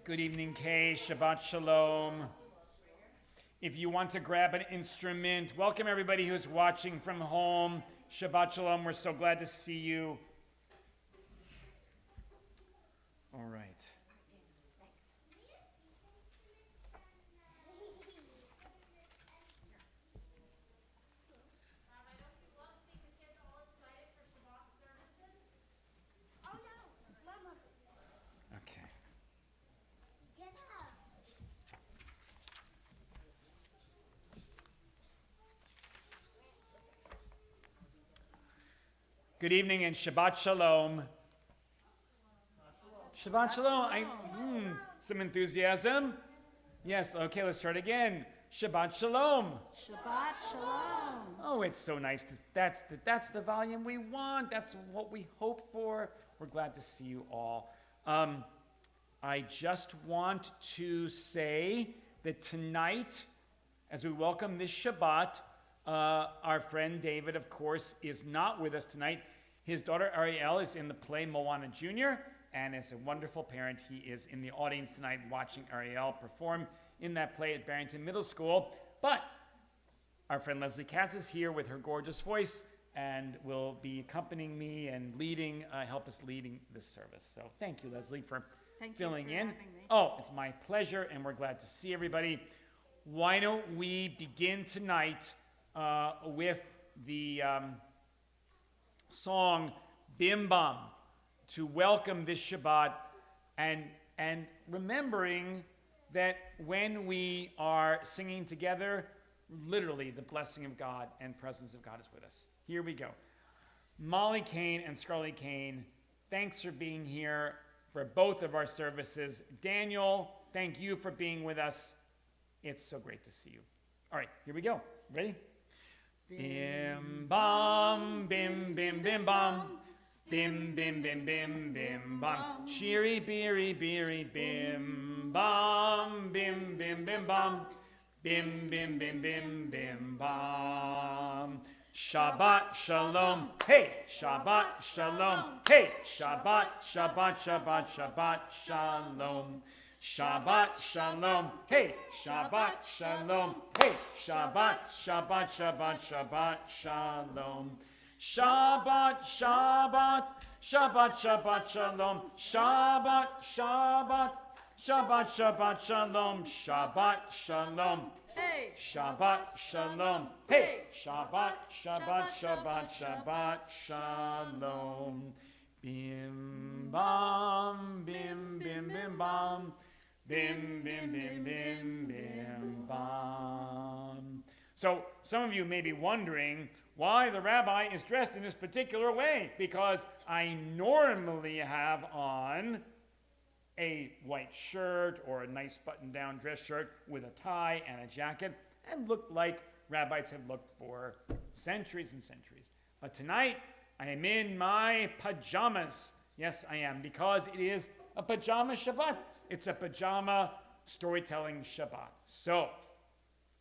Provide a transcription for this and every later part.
Good evening, Kay. Shabbat Shalom. If you want to grab an instrument, welcome everybody who's watching from home. Shabbat Shalom. We're so glad to see you. All right. Okay. Good evening and Shabbat Shalom. Shabbat Shalom. Some enthusiasm. Yes, okay, let's start again. Shabbat Shalom. Shabbat Shalom. Oh, it's so nice. That's the volume we want. That's what we hope for. We're glad to see you all. I just want to say that tonight, as we welcome this Shabbat, our friend David, of course, is not with us tonight. His daughter Ariel is in the play Moana Jr., and as a wonderful parent, he is in the audience tonight watching Ariel perform in that play at Barrington Middle School. But our friend Leslie Katz is here with her gorgeous voice and will be accompanying me and help us leading this service. So thank you, Leslie, for filling in. Oh, it's my pleasure, and we're glad to see everybody. Why don't we begin tonight with the song Bim Bam to welcome this Shabbat, and remembering that when we are singing together, literally the blessing of God and presence of God is with us. Here we go. Molly Kane and Scarlett Kane, thanks for being here for both of our services. Daniel, thank you for being with us. It's so great to see you. All right, here we go. Ready? Bim bam, bim bim bim bam, bim bim bim bim bim bam, shiri biri biri bim bam, bim bim bim bam, bim bim bim bim bim bam. Shabbat Shalom, hey, Shabbat Shalom, hey, Shabbat, Shabbat, Shabbat, Shabbat Shalom. Shabbat Shalom, hey, Shabbat Shalom, hey, Shabbat, Shabbat, Shabbat, Shabbat Shalom. Shabbat, Shabbat, Shabbat, Shabbat Shalom. Shabbat, Shabbat, Shabbat, Shabbat Shalom. Shabbat Shalom, Hey. Shabbat Shalom, hey, Shabbat, Shabbat, Shabbat, Shabbat Shalom. Bim bam, bim bim bim bam. Bim, bim, bim, bim, bim, bam. So some of you may be wondering why the rabbi is dressed in this particular way, because I normally have on a white shirt or a nice button-down dress shirt with a tie and a jacket and look like rabbis have looked for centuries and centuries. But tonight, I am in my pajamas. Yes, I am, because it is a pajama Shabbat. It's a pajama storytelling Shabbat. So,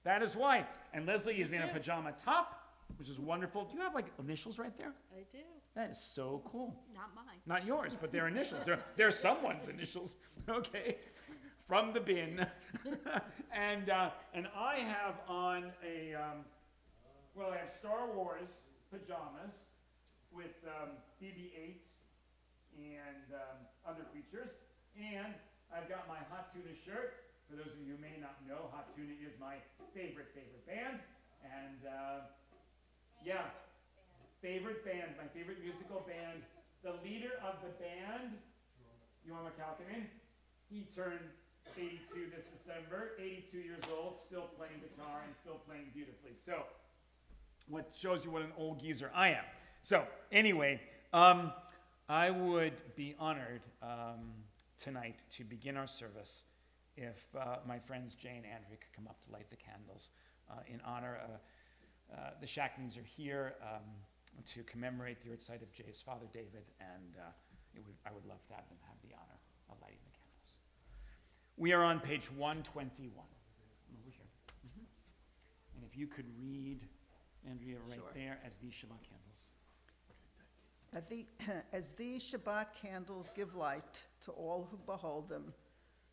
that is why. And Leslie is in a pajama top, which is wonderful. Do you have, like, initials right there? I do. That is so cool. Not mine. Not yours, but they're initials. They're someone's initials. Okay. From the bin. and I have on I have Star Wars pajamas with BB-8 and other features. And I've got my Hot Tuna shirt. For those of you who may not know, Hot Tuna is my favorite band. And favorite band, my favorite musical band. The leader of the band, Yoram Kalkanen, he turned 82 this December, 82 years old, still playing guitar and still playing beautifully. So, what shows you what an old geezer I am. So, anyway, I would be honored tonight to begin our service if my friends Jay and Andrea could come up to light the candles in honor. The Shackneys are here to commemorate the earth site of Jay's father David, and I would love to have them have the honor of lighting the candles. We are on page 121. Over here. And if you could read, Andrea, right there as these Shabbat candles. As these Shabbat candles give light to all who behold them,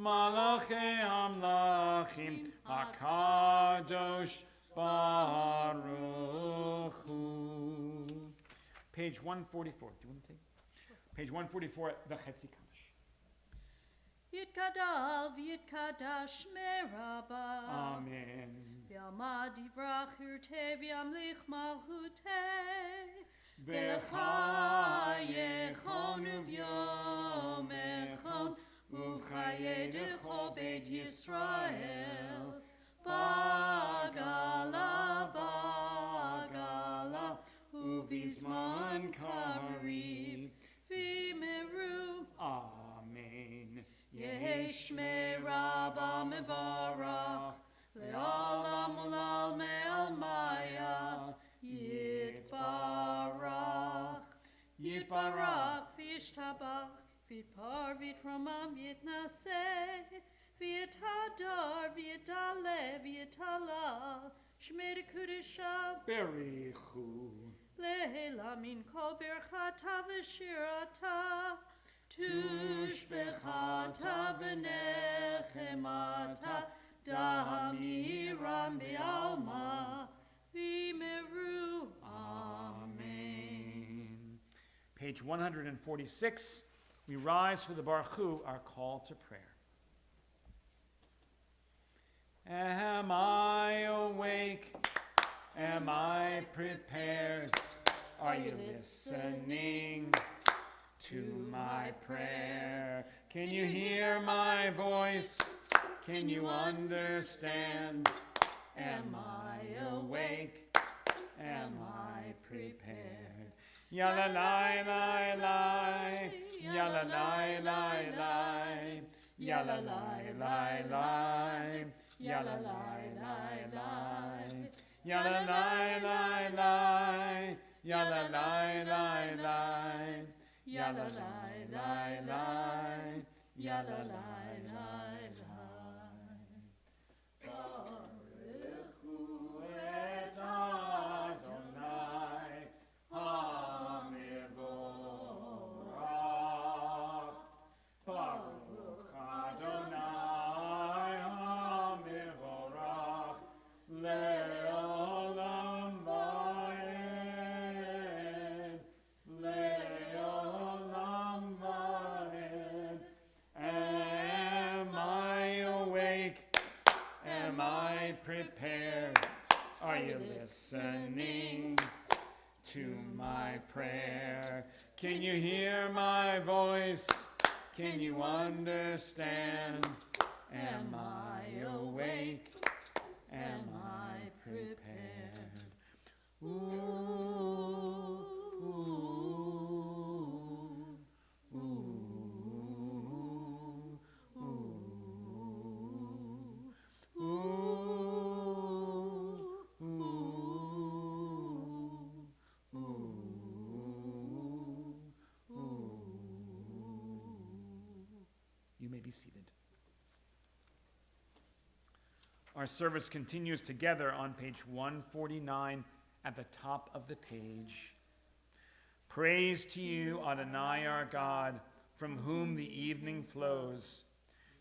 Malachei Amlachim, HaKadosh Baruch Hu. Page 144. Do you want to take it? Page 144, the Chetzi Kamash. Yitkadal v'yitkadash meraba. Amen. V'yamad yivrach yurteh v'yamlich malchuteh. V'chayechon uvyomechon uchayedecho beit Yisrael. Bagala, bagala, uvizman karib, v'meru. Amen. Yesh meraba mevarach, le'olam ulal me'al maya, yitbarach, yitbarach, v'yishtabach, v'yitpar, v'yitramam, v'yitnaseh, v'yitadar, v'yitale, v'yitalal, shmei kudeshav, Berichu. Leila min kol birchata v'shirata, tushbechata v'nechemata, damiram be'alma, v'meru. Amen. Page 146. We rise for the Baruch Hu, our call to prayer. Am I awake? Am I prepared? Are you listening to my prayer? Can you hear my voice? Can you understand? Am I awake? Am I prepared? Yalla lai lai lai, yalla lai lai lai, yalla lai lai lai, yalla lai lai lai, yalla lai lai lai, yalla lai lai lai, yalla lai lai lai, yalla lai lai lai. Baruch Hu et Adonai HaMevorach. Baruch Adonai HaMevorach le'olam va'ed, le'olam va'ed. Am I awake? Am I prepared? Are you listening to my prayer? Can you hear my voice? Can you understand? Am I awake? Am I prepared? Ooh, ooh, ooh, ooh, You may be seated. Our service continues together on page 149 at the top of the page. Praise to you, Adonai our God, from whom the evening flows.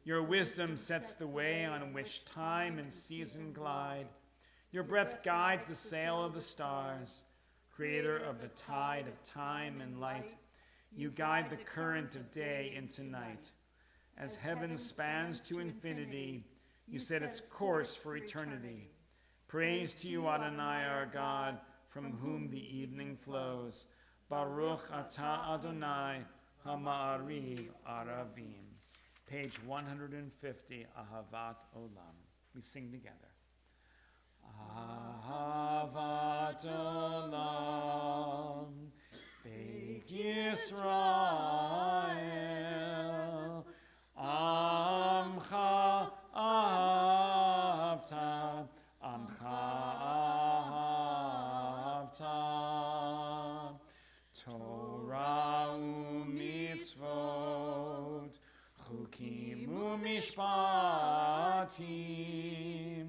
Your wisdom sets the way on which time and season glide. Your breath guides the sail of the stars. Creator of the tide of time and light, you guide the current of day into night. As heaven spans to infinity, you set its course for eternity. Praise to you, Adonai our God, from whom the evening flows. Baruch atah Adonai ha'ma'ariv aravim. Page 150, Ahavat Olam. We sing together. Ahavat Olam, Beit Yisrael, Amcha Ahavta, Amcha Ahavta, Torah u'mitzvot, Chukim u'mishpatim,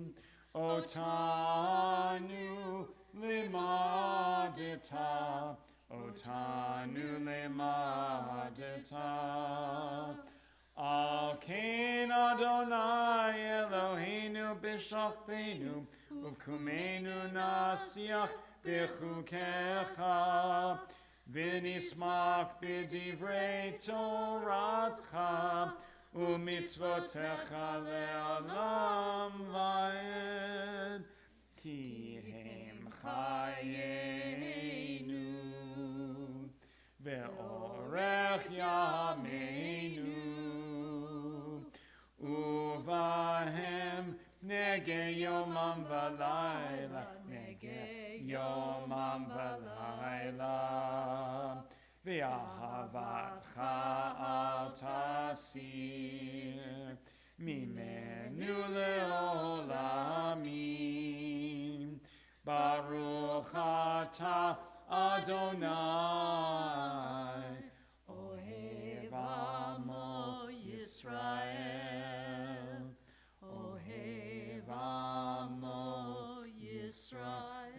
Otanu limadeta, Otanu limadeta, Al Elkein Adonai Eloheinu b'shachbenu uvkumenu nasiach b'chukecha v'nismach b'divrei Toratcha u'mitzvotecha le'olam va'ed ki hem chayenu ve'orech yameinu uvahem nege yomam v'layla nege yomam v'layla ve'ahavatcha al tasir mimenu le'olamim baruch atah Adonai ohev amo Yisrael ohev amo Yisrael.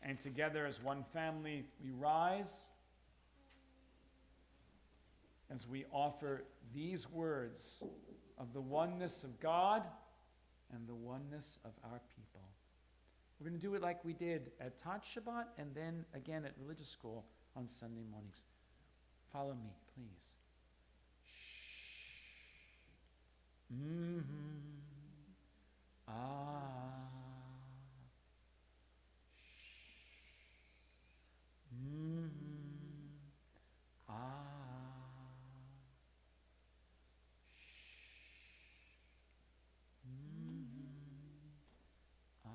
And together as one family we rise as we offer these words of the oneness of God and the oneness of our people. We're going to do it like we did at Tat Shabbat and then again at religious school on Sunday mornings. Follow me, please. Shh. Mm-hmm. Ah. Shh. Mm-hmm. Ah. Shh. Mm-hmm. Ah.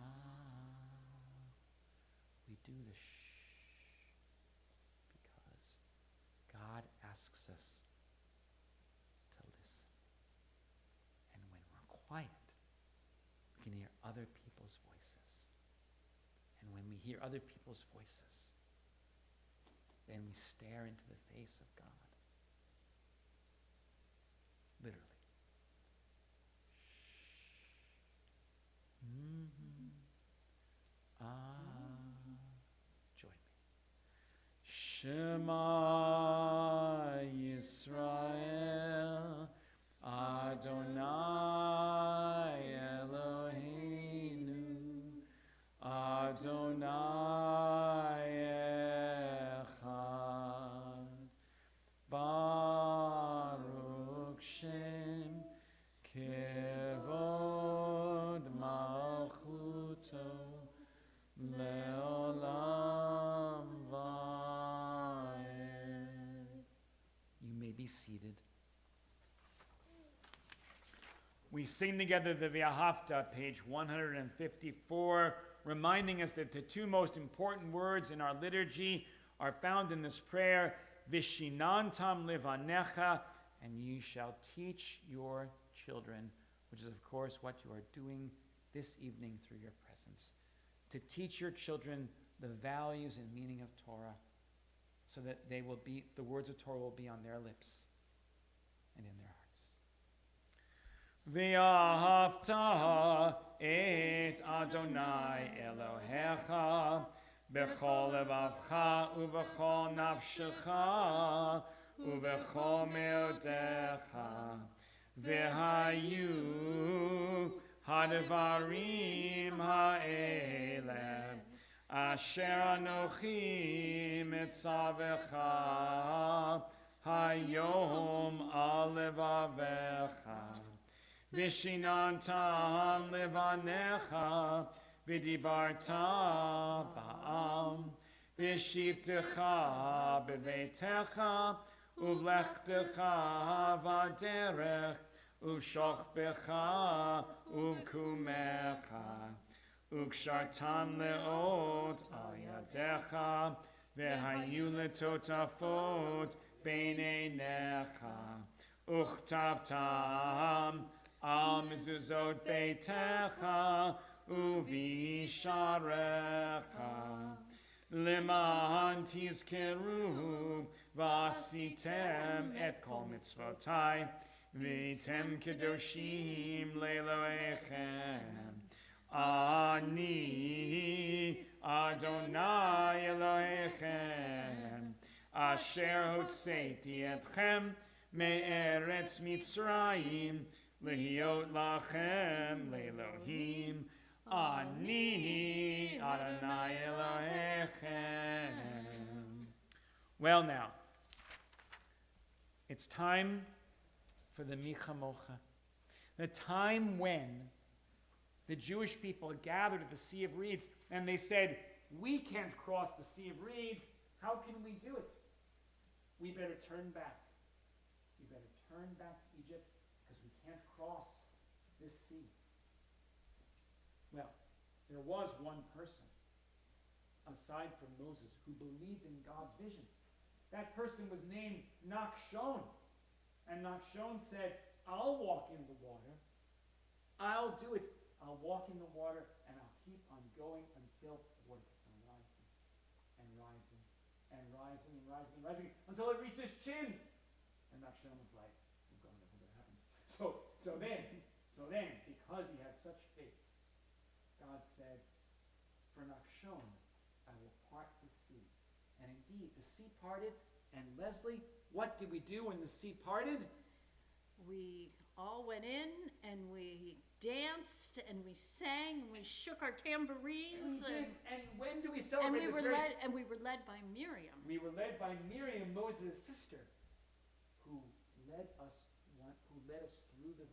We do the shh because God asks us to listen. And when we're quiet, we can hear other people's voices. And when we hear other people's voices, then we stare into the face of God. Literally. Shh. Mm-hmm. Ah. Join me. Shema Yisrael Adonai Eloheinu Adonai Echad Baruch Shem Kevod Malchuto Le'olam va'ed. You may be seated. We sing together the V'ahavta, page 154, reminding us that the two most important words in our liturgy are found in this prayer, Vishinantam levanecha, and you shall teach your children, which is of course what you are doing this evening through your presence. To teach your children the values and meaning of Torah so that they will be, the words of Torah will be on their lips and in their hearts. V'ahavta et Adonai Elohecha b'chol levavcha u'v'chol nafshecha u'v'chol me'odecha v'hayu Hadavarim ha'ele asher anochi mitzavecha hayom al levavecha vishinantam levanecha v'dibarta ba'am v'shivtecha bevetecha uvlechtecha v'derech U'shachbecha u'kumecha u'kshartam le'ot al yadecha v'hayu letotafot b'neinecha u'chtavtam al mezuzot beitecha u'visharecha leman tizkeru v'asitem et kol mitzvotai V'tem kedoshim le'elohechem Ani Adonai Elohechem Asher hotzeiti etchem me'eretz Mitzrayim, lehiot lachem le'Elohim, ani Adonai Elohechem. Well now, it's time for the Michamocha, the time when the Jewish people gathered at the Sea of Reeds and they said, we can't cross the Sea of Reeds. How can we do it? We better turn back. We better turn back to Egypt because we can't cross this sea. Well, there was one person aside from Moses who believed in God's vision. That person was named Nachshon. And Nachshon said, I'll walk in the water. I'll do it. I'll walk in the water and I'll keep on going until the water keeps on rising and rising and rising and rising and rising until it reached his chin. And Nachshon was like, oh God, I hope it happens. So then, because he had such faith, God said, for Nachshon, I will part the sea. And indeed, the sea parted. And Leslie, what did we do when the sea parted? We all went in and we danced and we sang and we shook our tambourines And when do we and celebrate we this? were led by Miriam. We were led by Miriam, Moses' sister, who led us through the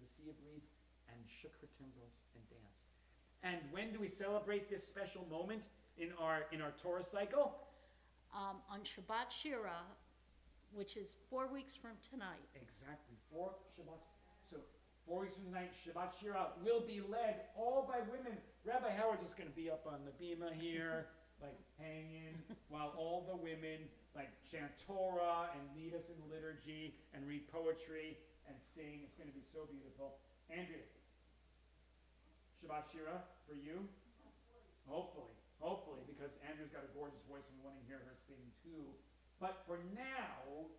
Sea of Reeds and shook her timbrels and danced. And when do we celebrate this special moment in our Torah cycle? On Shabbat Shira, which is 4 weeks from tonight. Exactly, 4 Shabbats. So 4 weeks from tonight, Shabbat Shira will be led all by women. Rabbi Howard's just going to be up on the bima here, like hanging, while all the women like chant Torah and lead us in liturgy and read poetry and sing. It's going to be so beautiful. Andrea, Shabbat Shira for you? Hopefully, because Andrew's got a gorgeous voice and we want to hear her sing too. But for now,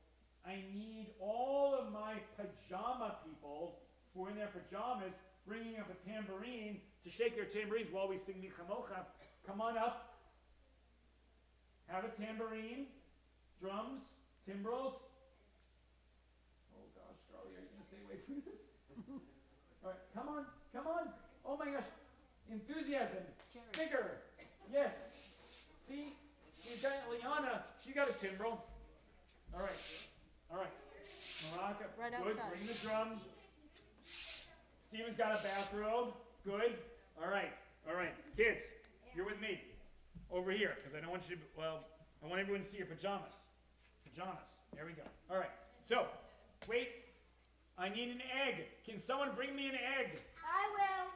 I need all of my pajama people who are in their pajamas bringing up a tambourine to shake their tambourines while we sing Michamocha. Come on up. Have a tambourine, drums, timbrels. Oh gosh, Charlie, are you going to stay away from this? All right, come on. Oh my gosh, enthusiasm, bigger. Yes. See, we've got Liana. She got a timbrel. All right. Maraka, Right good. outside. Bring the drums. Steven's got a bathrobe. Good. All right. Kids, you're with me. Over here, because I don't want you to, I want everyone to see your pajamas. There we go. All right. So, wait. I need an egg. Can someone bring me an egg? I will.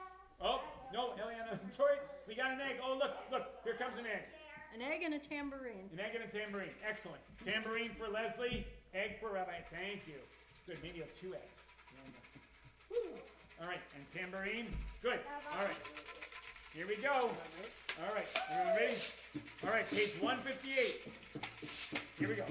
Oh, no, Eliana. Sorry. We got an egg. Oh, look. Here comes an egg. An egg and a tambourine. An egg and a tambourine. Excellent. Tambourine for Leslie. Egg for Rabbi. Thank you. Good. Maybe you have 2 eggs. All right. And tambourine. Good. All right. Here we go. All right. Everyone ready? All right. Page 158. Here we go.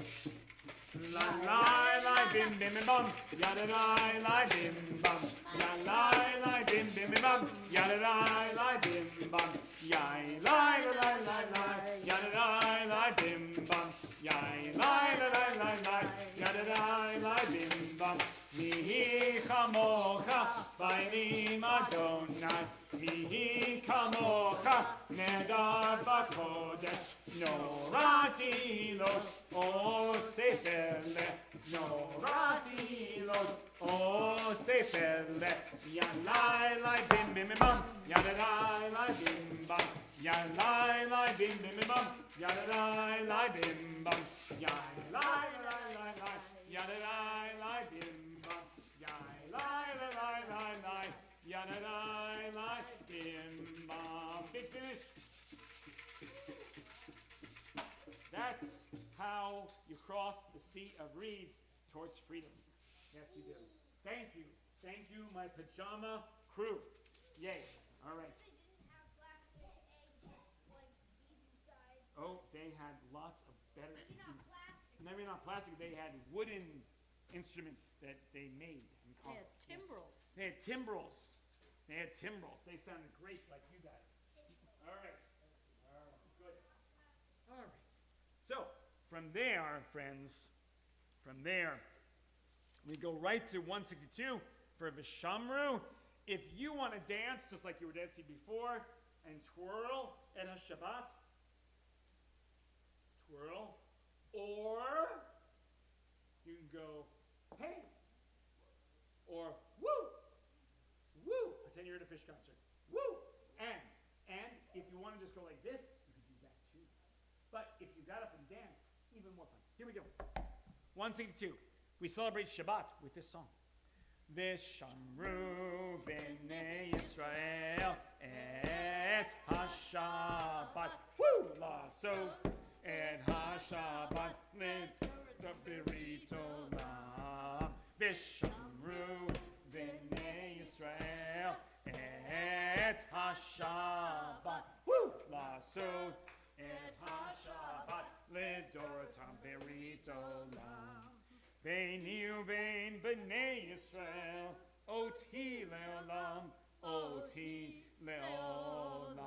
La la la bim bim bim bum. Ya da da la bim bum. La la la bim bim bim bum. Ya da da la bim bum. Ya la la la la. Ya da da la bim bum. Ya la la la la. Ya da da la bim bum. Mihi chamocha b'ayim Adonai. Mihi kamocha nedar b'kodesh. Norati lo o seferle. Norati lo o seferle. Yalai lai bim bim bim bum. Yalai lai bim bum. Yalai lai bim bim bim bum. Yalai lai bim bum. Yalai lai lai lai. Yalai lai bim bum. Yalai lai lai lai. Yalai lai bim bum. Big finish. That's how you cross the Sea of Reeds towards freedom. Yes, you do. Thank you. Thank you, my pajama crew. Yay. All right. Oh, they had lots of better... Maybe not plastic. They had wooden instruments that they made. They had timbrels. They had timbrels. They sounded great like you guys. All right. Good. All right. So, from there, friends, We go right to 162 for Vishamru. If you want to dance just like you were dancing before and twirl at a Shabbat, twirl, or you can go, hey, or woo, woo. Pretend you're at a fish concert. Woo! And if you want to just go like this, you can do that too. But if you got up and danced, even more fun. Here we go. 162. We celebrate Shabbat with this song. Vishamru b'nei Yisrael et HaShabbat. Woo! La'asot et HaShabbat l'berit olam. Vishamru b'nei Yisrael et HaShabbat. Woo! La'asot et HaShabbat l'dorotam berit olam. Beini uvein b'nei Yisrael, oti leolam, oti leolam.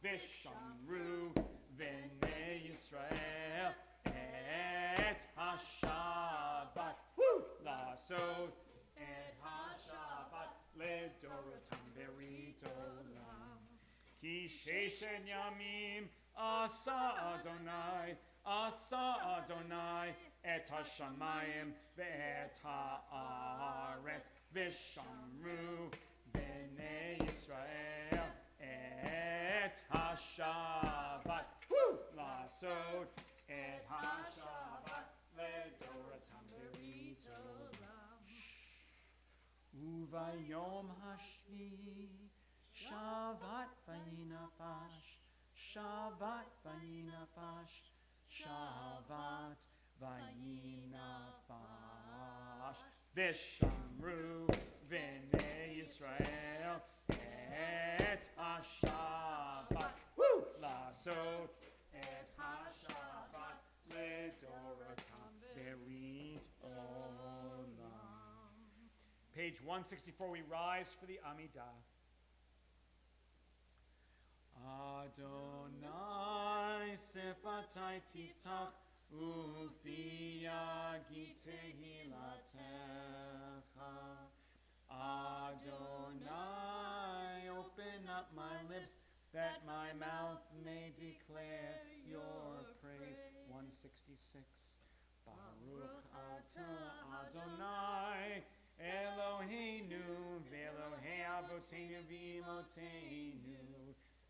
Vishamru b'nei Yisrael et HaShabbat. Woo! La'asot et HaShabbat l'dorotam berit olam. Ki sheshet yamim asa Adonai et hashamayim ve'et haaretz vishamru b'nei Yisrael et hashabat. Woo! La'asot et hashabat le'doratam berit olam. Uvayom hashvi shavat vayinafash, shavat vayinafash, shavat vayinafash. Vishamru b'nei Yisrael et hashabat. Woo! La'asot et hashabat le'doratam berit olam. Page 164, we rise for the Amidah. Adonai sefatai tiftach ufi yagi tehilatecha. Adonai, open up my lips that my mouth may declare your praise. 166. Baruch atah Adonai Eloheinu ve'Elohei avoteinu v'imotenu,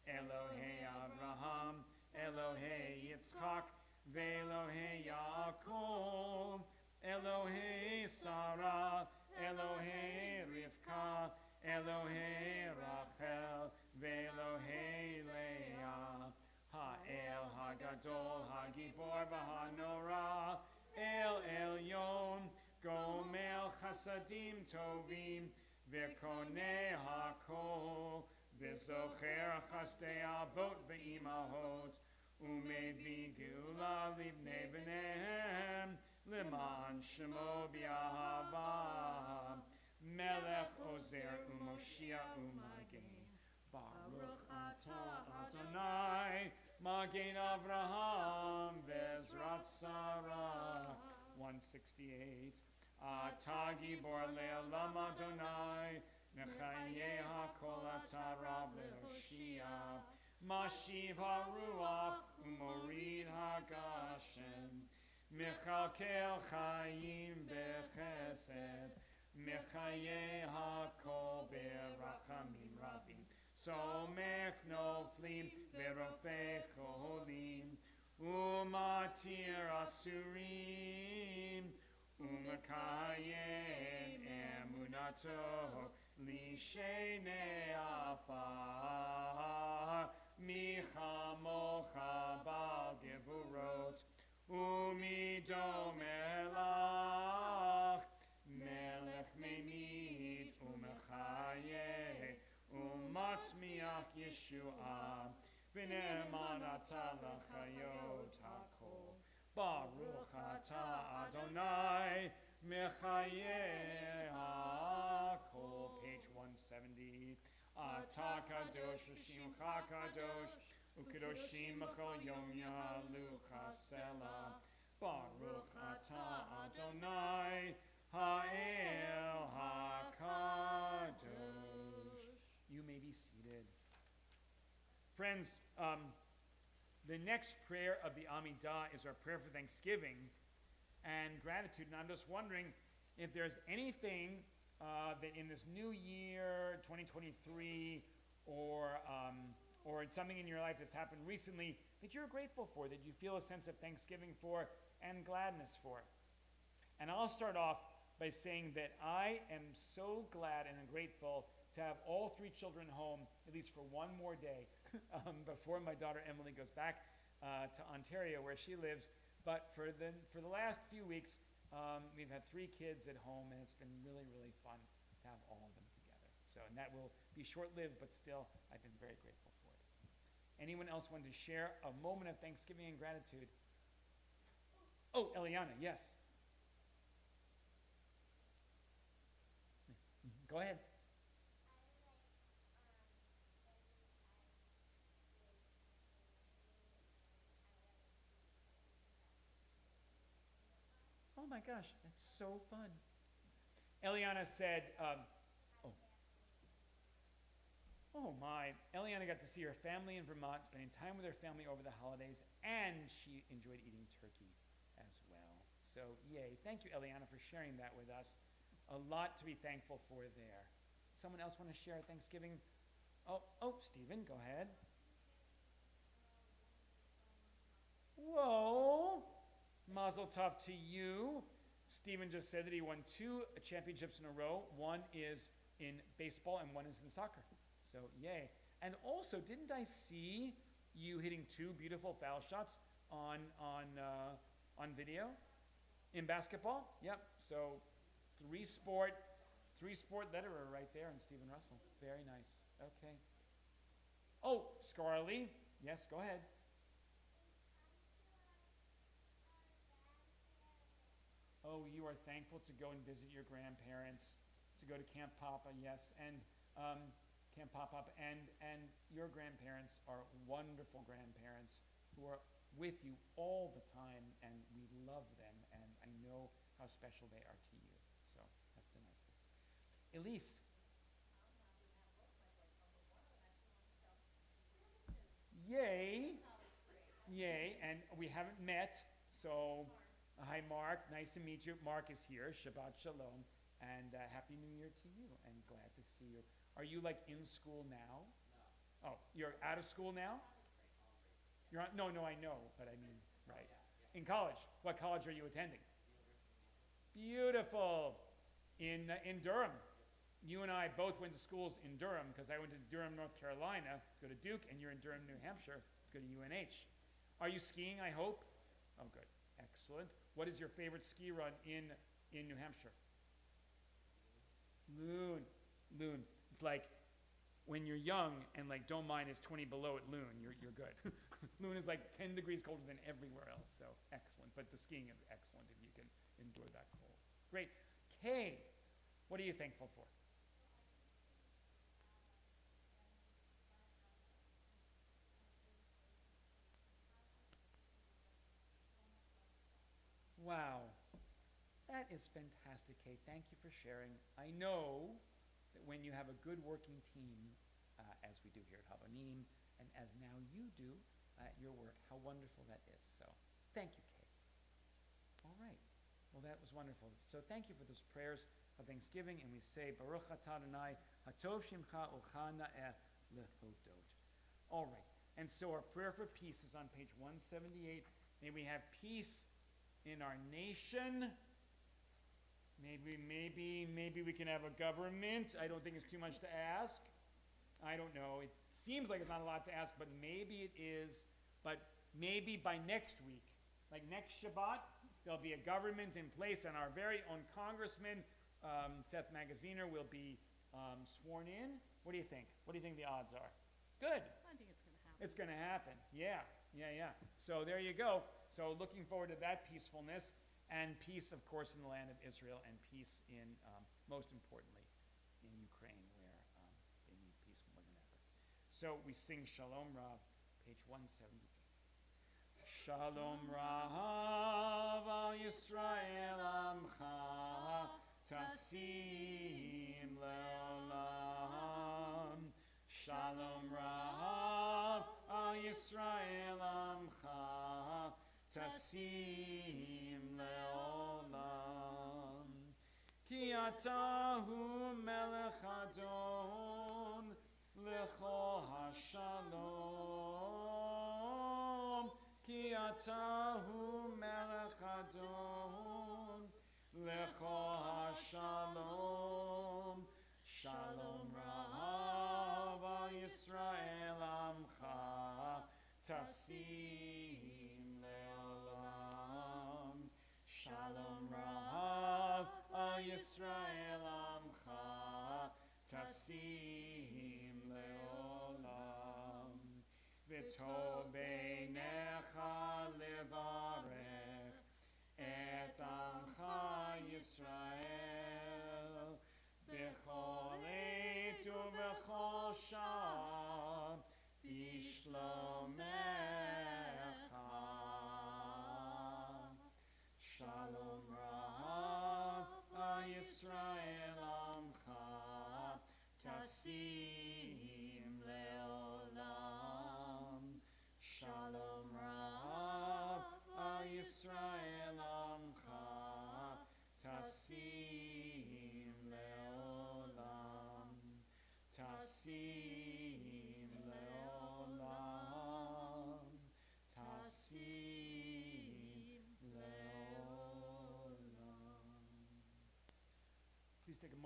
Elohei Abraham, Elohei Yitzchak, ve'Elohei Yaakov, Elohei Sarah, Elohei Rivka, Elohei Rachel, ve'Elohei Leah, Ha'el Hagadol, Hagibor v'Hanora, El Elyon, Gomel Chasadim Tovim, Ve'konei Hakol, V'zocher chasdei avot ve'imahot, u'mevi geula livnei b'neihem, leman shemo b'yahava, melech ozer u'moshia u'magen. Baruch atah Adonai, magen Avraham, ve'ezrat Sarah. 168. Atah gibor le'olam Adonai, Mechaye hakol atah Rab le'hoshia, Mashiv haruach u'morid hagashem, Mechalkel chayim bechesed, Mechaye hakol berachamim rabim, Somech noflim ve'rofei cholim, Umatir asurim, Umakayen emunato, Lishene afar, Michamocha bal gevurot, Umidom elach, Melech memid, Umachaye, Umatzmiach Yeshua, V'ne'eman atah l'chayot hakol. Baruch atah Adonai, Mechaye hakol. Page 170. Atah kadosh v'shimcha kadosh, u'kadoshim b'chol yom yalucha selah. Baruch atah Adonai, friends, the next prayer of the Amidah is our prayer for thanksgiving and gratitude. And I'm just wondering if there's anything that in this new year, 2023, or something in your life that's happened recently that you're grateful for, that you feel a sense of thanksgiving for and gladness for. And I'll start off by saying that I am so glad and grateful to have all three children home, at least for one more day, before my daughter Emily goes back to Ontario, where she lives. But for the last few weeks, we've had three kids at home, and it's been really, really fun to have all of them together. So, and that will be short-lived, but still, I've been very grateful for it. Anyone else want to share a moment of thanksgiving and gratitude? Oh, Eliana, yes. Go ahead. Oh my gosh, that's so fun. Eliana said, oh my, Eliana got to see her family in Vermont, spending time with her family over the holidays, and she enjoyed eating turkey as well. So yay. Thank you, Eliana, for sharing that with us. A lot to be thankful for there. Someone else want to share Thanksgiving? Oh, Stephen, go ahead. Whoa. Mazel tov to you. Stephen just said that he won 2 championships in a row. One is in baseball and one is in soccer. So yay. And also, didn't I see you hitting 2 beautiful foul shots on video in basketball? Yep. So three sport letterer right there in Stephen Russell. Very nice. Okay. Oh, Scarly. Yes, go ahead. Oh, you are thankful to go and visit your grandparents, to go to Camp Papa, yes, and Camp Papa, and your grandparents are wonderful grandparents who are with you all the time, and we love them, and I know how special they are to you. So that's the nicest. Elise. Yay. Yay, and we haven't met, so hi, Mark. Nice to meet you. Mark is here. Shabbat Shalom. And Happy New Year to you. And glad to see you. Are you like in school now? No. Oh, you're out of school now? You're on, no, I know, but I mean, right. In college. What college are you attending? Beautiful. In Durham. You and I both went to schools in Durham because I went to Durham, North Carolina to go to Duke, and you're in Durham, New Hampshire to go to UNH. Are you skiing, I hope? Oh, good. Excellent. What is your favorite ski run in New Hampshire? Loon. It's like when you're young and like don't mind it's 20 below at Loon, you're good. Loon is like 10 degrees colder than everywhere else, so excellent. But the skiing is excellent if you can endure that cold. Great. Kay, what are you thankful for? Wow. That is fantastic, Kate. Thank you for sharing. I know that when you have a good working team, as we do here at Havanim, and as now you do at your work, how wonderful that is. So thank you, Kate. All right. Well, that was wonderful. So thank you for those prayers of thanksgiving, and we say, Baruch atah Adonai, hatov shimcha ucha na'eh lehodot. All right. And so our prayer for peace is on page 178. May we have peace in our nation. Maybe we can have a government. I don't think it's too much to ask. I don't know. It seems like it's not a lot to ask, but maybe it is. But maybe by next week, like next Shabbat, there'll be a government in place, and our very own congressman, Seth Magaziner, will be sworn in. What do you think? What do you think the odds are? Good. I think it's going to happen. It's going to happen. Yeah. So there you go. So looking forward to that peacefulness, and peace, of course, in the land of Israel, and peace in, most importantly, in Ukraine, where they need peace more than ever. So we sing Shalom Rav, page 178. Shalom Rav al Yisrael Amcha, Tasim Le'olam. Shalom Rav Yisrael Amcha Tasim Leolam. Ki Ata Hu Melech Adon Lecho HaShalom. Ki Ata Hu Melech Adon Lecho HaShalom. Shalom Rav al Yisrael Amcha Tasim Leolam. Shalom Rav al Yisrael Amcha Tasim Leolam. V'tov beinecha levarech et Amcha Yisrael b'chol eit u'b'chol shah b'shlomecha. Shalom Rav al Yisrael Amcha Tasim Leolam. Shalom Rav al Yisrael Amcha Tasim Leolam. Tasim Leolam. Tasim Leolam. Please take a few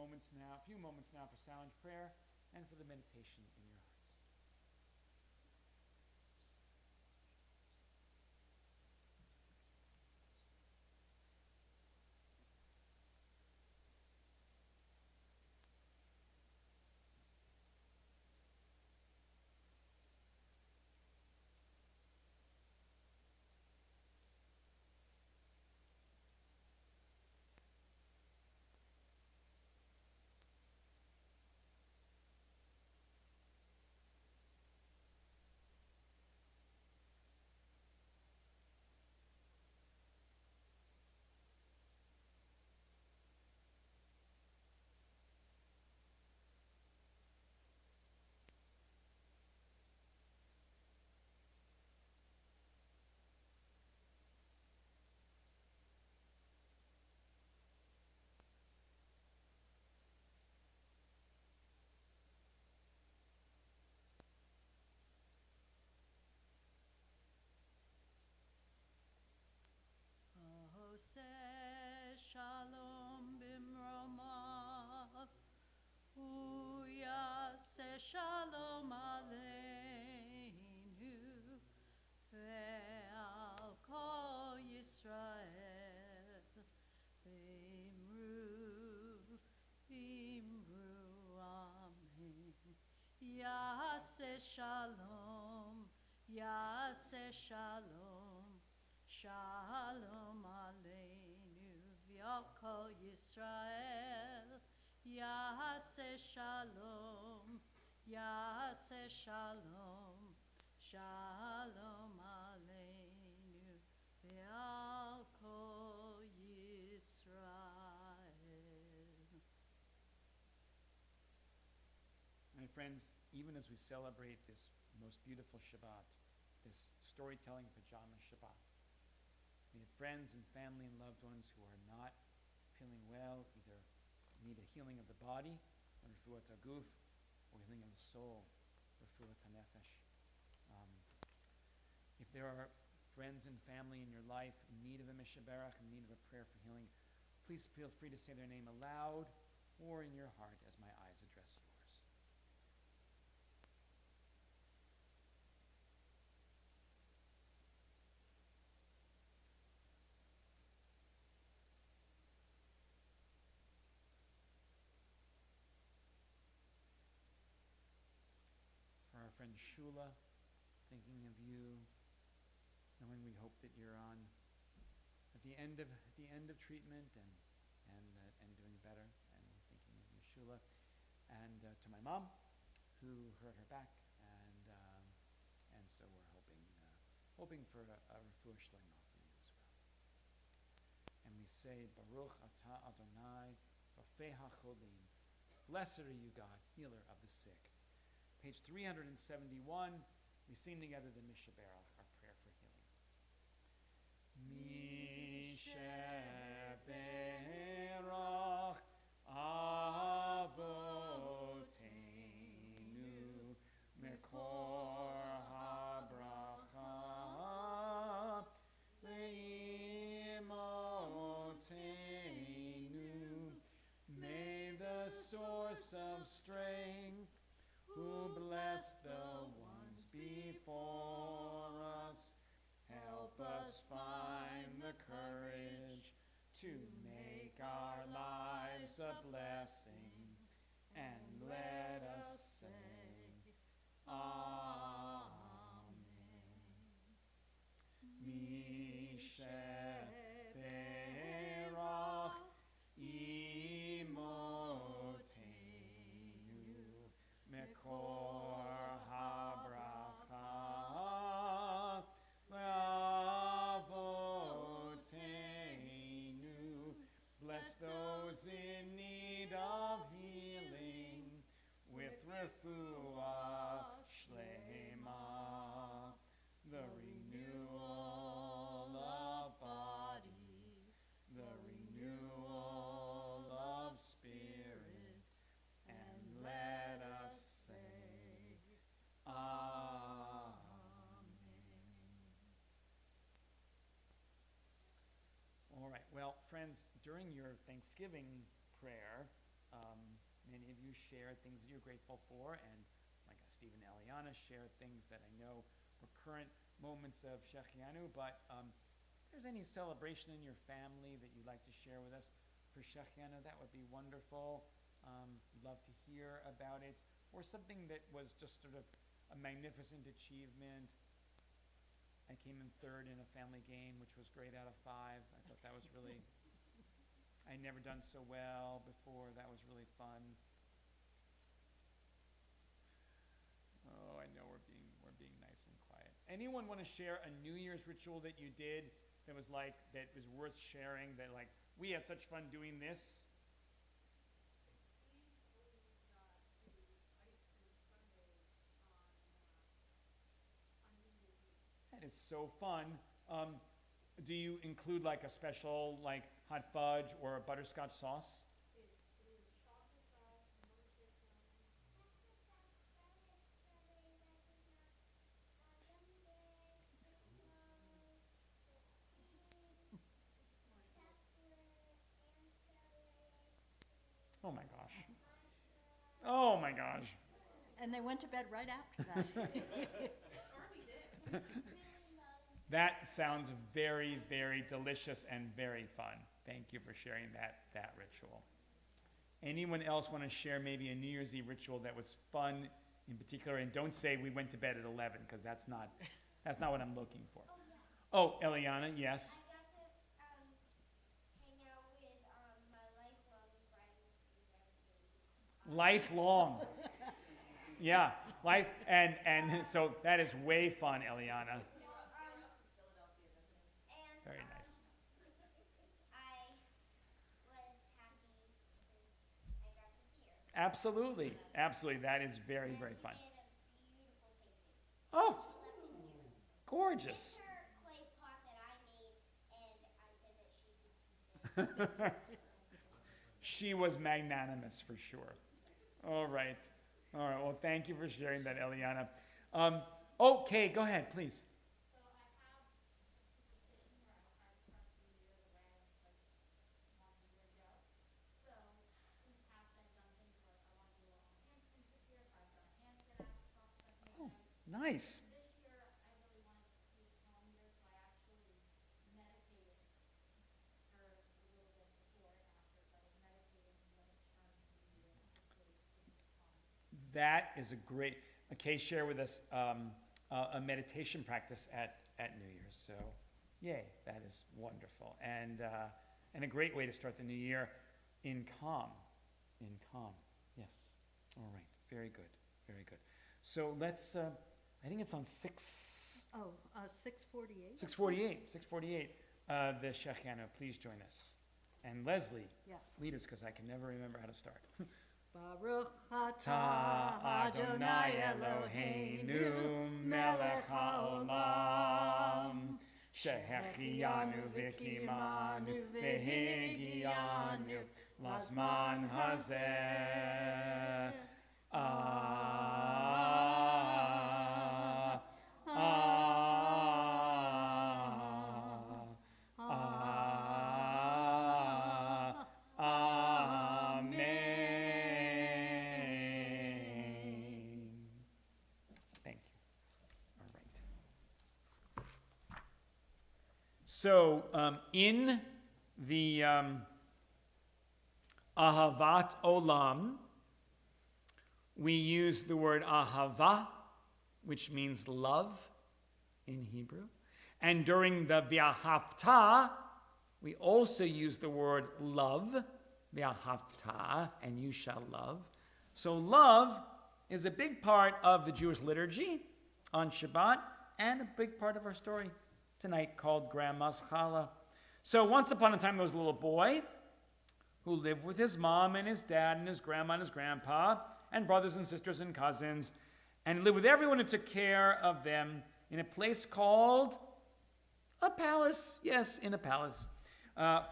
moments now for silent prayer and for the meditation in your hearts. Oseh shalom bimromav, uyaseh shalom aleinu, ve'al kol Yisrael, v'imru amen. Yaseh shalom, Shalom aleinu v'al kol Yisrael. Yaseh shalom, Shalom aleinu v'al kol Yisrael. My friends, even as we celebrate this most beautiful Shabbat, this storytelling pajama Shabbat, we have friends and family and loved ones who are not feeling well, either need a healing of the body, refuat haguf, or healing of the soul, refuat hanefesh. If there are friends and family in your life in need of a mishaberach, in need of a prayer for healing, please feel free to say their name aloud or in your heart as my eyes address yours. For our friend Shula, thinking of you, knowing we hope that you're at the end of treatment and doing better, and thinking of you, Shula, and to my mom, who hurt her back, and so we're hoping for a refuah shlema for you as well. And we say, Baruch Atah Adonai, Rafeh HaCholim. Blessed are you, God, healer of the sick. Page 371, We sing together the Mishaberach, our prayer for healing. Mishaberach Avoteinu Mekor HaBracha Le'imotenu. May the source of strength, who bless the ones before us, help us find the courage to make our lives a blessing, and let us say, Amen. Mishaberach Imotenu Mekor HaBracha Le'avotenu. Bless those in need of healing with refuah shlema, the renewal of body, the renewal of spirit, and let us say, Amen. All right, well, friends, during your Thanksgiving prayer, many of you share things that you're grateful for, and like Steve and Eliana share things that I know were current moments of Shechianu, but if there's any celebration in your family that you'd like to share with us for Shechianu, that would be wonderful. We'd love to hear about it, or something that was just sort of a magnificent achievement. I came in third in a family game, which was grade out of 5. I thought that was really, I'd never done so well before. That was really fun. Oh, I know we're being nice and quiet. Anyone want to share a New Year's ritual that you did that was worth sharing, that like, we had such fun doing this? That is so fun. Do you include like a special like hot fudge or a butterscotch sauce? Oh my gosh. Oh my gosh. And they went to bed right after that. That sounds very, very delicious and very fun. Thank you for sharing that ritual. Anyone else want to share maybe a New Year's Eve ritual that was fun in particular? And don't say we went to bed at 11, because that's not what I'm looking for. Oh, Eliana, yes. I got to hang out with my lifelong friends since I was baby. Lifelong. Yeah, and so that is way fun, Eliana. And Very nice. I was happy because I got to see her. Absolutely, absolutely. That is very, very fun. She made a beautiful painting. Oh, She left it here. gorgeous. It's her clay pot that I made, and I said that she could keep it. She was magnanimous for sure. All right. Well, thank you for sharing that, Eliana. Okay, go ahead, please. So I have a superstition where I try to start the year the way I wanted the year to go. So in the past I've done things like I want to do a little handstand this year, so I've done a handstand across like Oh, nice. This year I really wanted to be a calm year, so I actually meditated for a little bit before and after. So I was meditating and then it turned to New Year and hopefully keep it calm. That is a great. Kay shared with us a meditation practice at New Year's. So, yay, that is wonderful, and a great way to start the new year in calm. In calm, yes. All right, very good, very good. So let's. I think it's on 6:48? 6:48. The Shechianu, please join us, and Leslie, Yes. lead us because I can never remember how to start. Baruch Ta atah Adonai Eloheinu melech haolam shehechianu v'kimanu v'higianu lazman hazeh. Amen. Thank you. All right. So, in the Ahavat Olam, we use the word ahava, which means love in Hebrew. And during the V'ahavta, we also use the word love, V'ahavta, and you shall love. So love is a big part of the Jewish liturgy on Shabbat and a big part of our story tonight called Grandma's Challah. So once upon a time, there was a little boy who lived with his mom and his dad and his grandma and his grandpa and brothers and sisters and cousins, and lived with everyone who took care of them in a place called a palace. Yes, in a palace.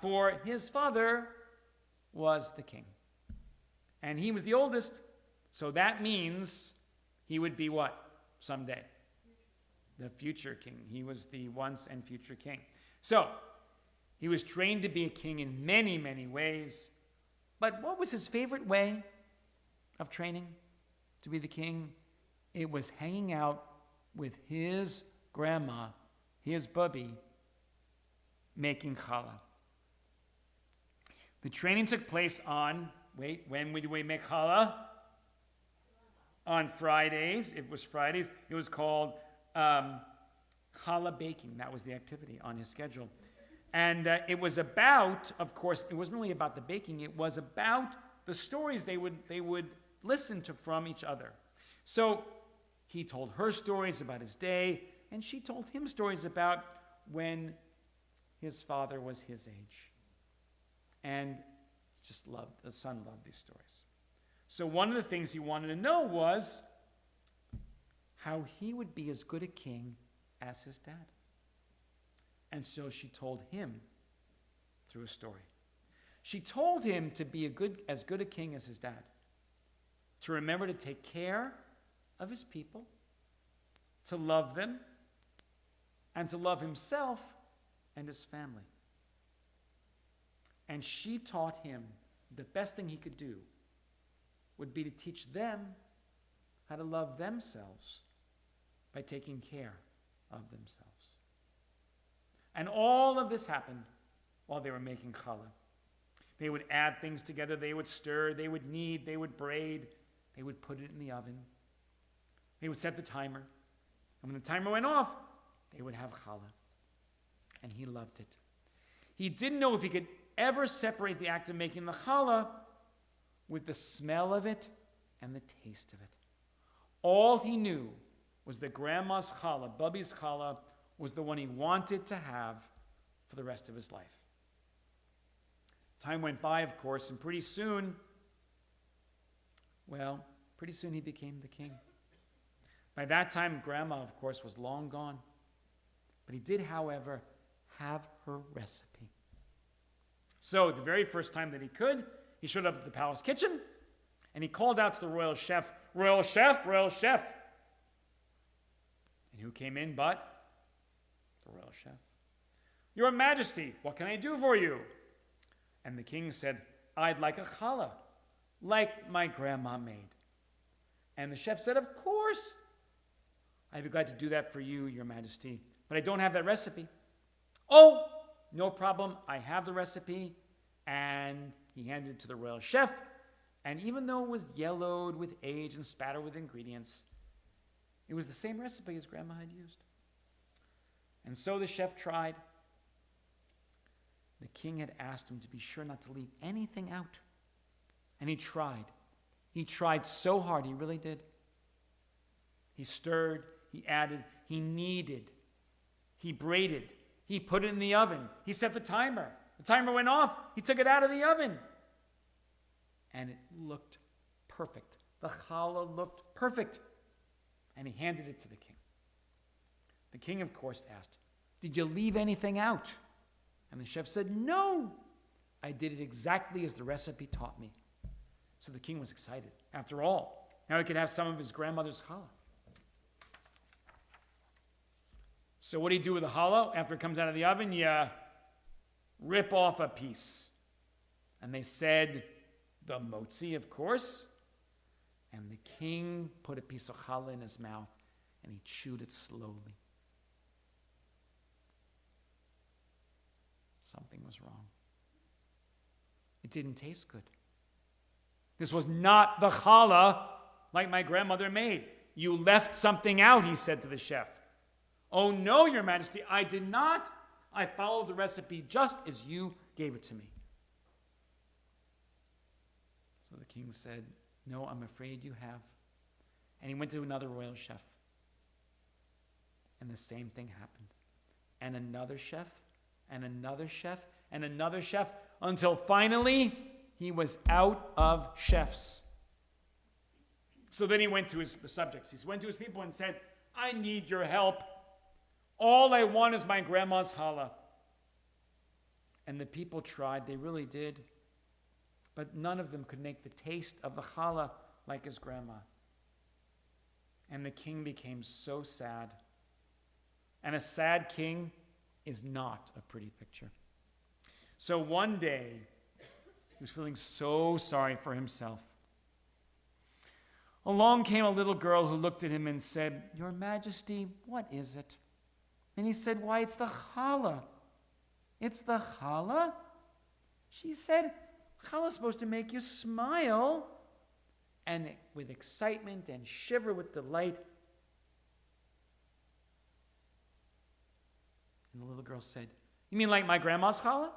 For his father was the king. And he was the oldest, so that means he would be what? Someday. The future king. He was the once and future king. So, he was trained to be a king in many, many ways. But what was his favorite way of training to be the king? It was hanging out with his grandma, his bubby, making challah. The training took place on, when would we make challah? On Fridays. It was Fridays. It was called challah baking. That was the activity on his schedule. And it was about, of course, it wasn't really about the baking. It was about the stories they would listen to from each other. So he told her stories about his day, and she told him stories about when his father was his age. And the son loved these stories. So one of the things he wanted to know was how he would be as good a king as his dad. And so she told him through a story. She told him to be as good a king as his dad, to remember to take care of his people, to love them, and to love himself and his family. And she taught him the best thing he could do would be to teach them how to love themselves by taking care of themselves. And all of this happened while they were making challah. They would add things together, they would stir, they would knead, they would braid, they would put it in the oven. They would set the timer. And when the timer went off, they would have challah. And he loved it. He didn't know if he could ever separate the act of making the challah with the smell of it and the taste of it. All he knew was that Grandma's challah, Bubby's challah, was the one he wanted to have for the rest of his life. Time went by, of course, and pretty soon he became the king. By that time, Grandma, of course, was long gone. But he did, however, have her recipe. So the very first time that he could, he showed up at the palace kitchen, and he called out to the royal chef, "Royal chef, royal chef." And who came in but the royal chef? "Your Majesty, what can I do for you?" And the king said, "I'd like a challah, like my grandma made." And the chef said, "Of course, I'd be glad to do that for you, Your Majesty, but I don't have that recipe." "Oh, no problem, I have the recipe." And he handed it to the royal chef, and even though it was yellowed with age and spattered with ingredients, it was the same recipe his grandma had used. And so the chef tried. The king had asked him to be sure not to leave anything out. And he tried. He tried so hard, he really did. He stirred, he added, he kneaded, he braided, he put it in the oven, he set the timer. The timer went off, he took it out of the oven. And it looked perfect. The challah looked perfect. And he handed it to the king. The king, of course, asked, "Did you leave anything out?" And the chef said, "No, I did it exactly as the recipe taught me." So the king was excited. After all, now he could have some of his grandmother's challah. So what do you do with the challah? After it comes out of the oven, you rip off a piece. And they said, the motzi, of course. And the king put a piece of challah in his mouth, and he chewed it slowly. Something was wrong. It didn't taste good. This was not the challah like my grandmother made. "You left something out," he said to the chef. "Oh no, Your Majesty, I did not. I followed the recipe just as you gave it to me." So the king said, "No, I'm afraid you have." And he went to another royal chef. And the same thing happened. And another chef, and another chef, and another chef, until finally he was out of chefs. So then he went to his subjects. He went to his people and said, "I need your help. All I want is my grandma's challah." And the people tried, they really did. But none of them could make the taste of the challah like his grandma. And the king became so sad. And a sad king is not a pretty picture. So one day, he was feeling so sorry for himself. Along came a little girl who looked at him and said, "Your Majesty, what is it?" And he said, "Why, it's the challah." "It's the challah?" She said, "Challah's supposed to make you smile." And with excitement and shiver with delight. And the little girl said, "You mean like my grandma's challah?"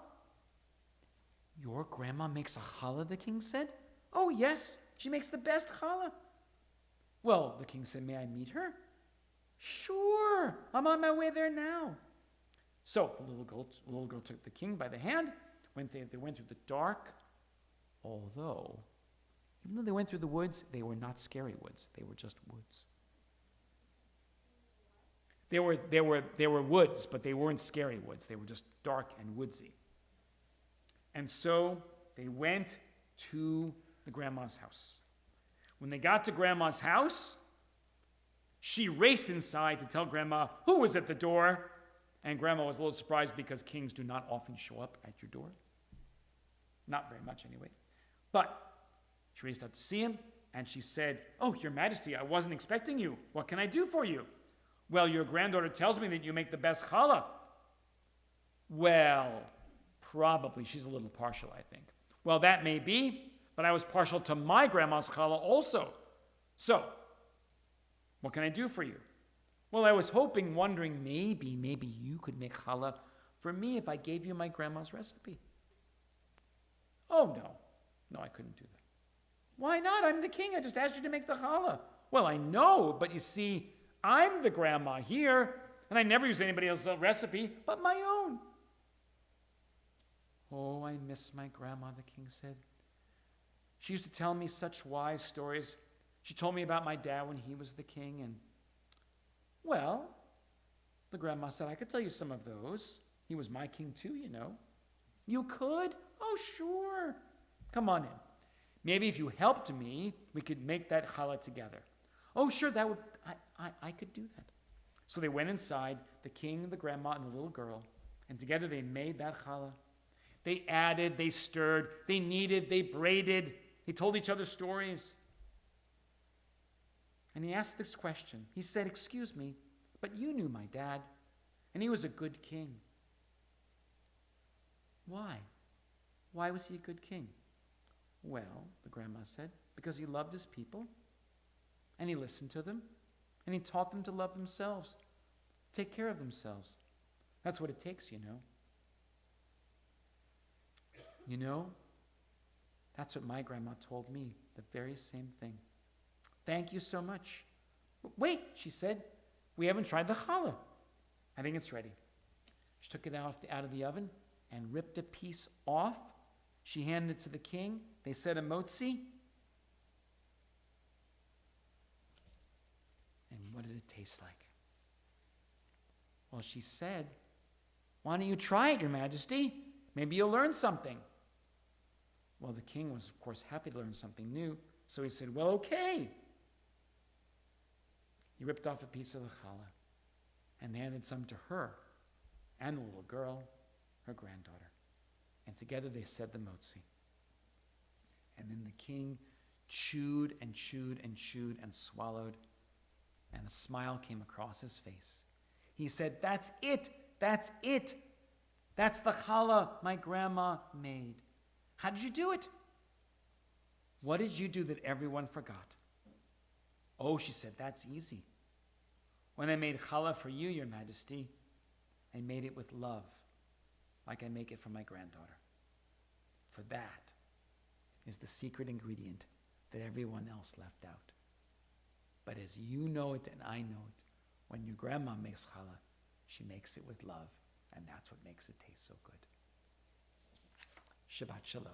"Your grandma makes a challah," the king said. "Oh, yes, she makes the best challah." "Well," the king said, "may I meet her?" "Sure, I'm on my way there now." So the little girl took the king by the hand. They went through the dark, although, even though they went through the woods, they were not scary woods. They were just woods. They were woods, but they weren't scary woods. They were just dark and woodsy. And so they went to the grandma's house. When they got to grandma's house, she raced inside to tell grandma who was at the door. And grandma was a little surprised because kings do not often show up at your door. Not very much anyway. But she raced out to see him, and she said, "Oh, Your Majesty, I wasn't expecting you. What can I do for you?" "Well, your granddaughter tells me that you make the best challah." "Well, probably. She's a little partial, I think." "Well, that may be, but I was partial to my grandma's challah also. So, what can I do for you?" "Well, I was wondering, maybe you could make challah for me if I gave you my grandma's recipe." "Oh, no, I couldn't do that." "Why not? I'm the king. I just asked you to make the challah." "Well, I know, but you see, I'm the grandma here, and I never use anybody else's recipe but my own." "Oh, I miss my grandma," the king said. "She used to tell me such wise stories. She told me about my dad when he was the king, and, well," the grandma said, "I could tell you some of those. He was my king too, you know." "You could? Oh, sure. Come on in. Maybe if you helped me, we could make that challah together." "Oh, sure, I could do that." So they went inside, the king, the grandma, and the little girl, and together they made that challah. They added, they stirred, they kneaded, they braided, they told each other stories. And he asked this question. He said, "Excuse me, but you knew my dad, and he was a good king. Why? Why was he a good king?" "Well," the grandma said, "because he loved his people, and he listened to them, and he taught them to love themselves, take care of themselves. That's what it takes, you know." "You know, that's what my grandma told me, the very same thing. Thank you so much." "Wait," she said, "we haven't tried the challah. I think it's ready." She took it out of the oven and ripped a piece off. She handed it to the king. They said a motzi. And what did it taste like? Well, she said, why don't you try it, Your Majesty? Maybe you'll learn something. Well, the king was, of course, happy to learn something new. So he said, well, okay. He ripped off a piece of the challah and handed some to her and the little girl, her granddaughter. And together they said the motzi. And then the king chewed and chewed and chewed and swallowed, and a smile came across his face. He said, that's it. That's it. That's the challah my grandma made. How did you do it? What did you do that everyone forgot? Oh, she said, that's easy. When I made challah for you, Your Majesty, I made it with love, like I make it for my granddaughter. For that is the secret ingredient that everyone else left out. But as you know it and I know it, when your grandma makes challah, she makes it with love, and that's what makes it taste so good. Shabbat Shalom.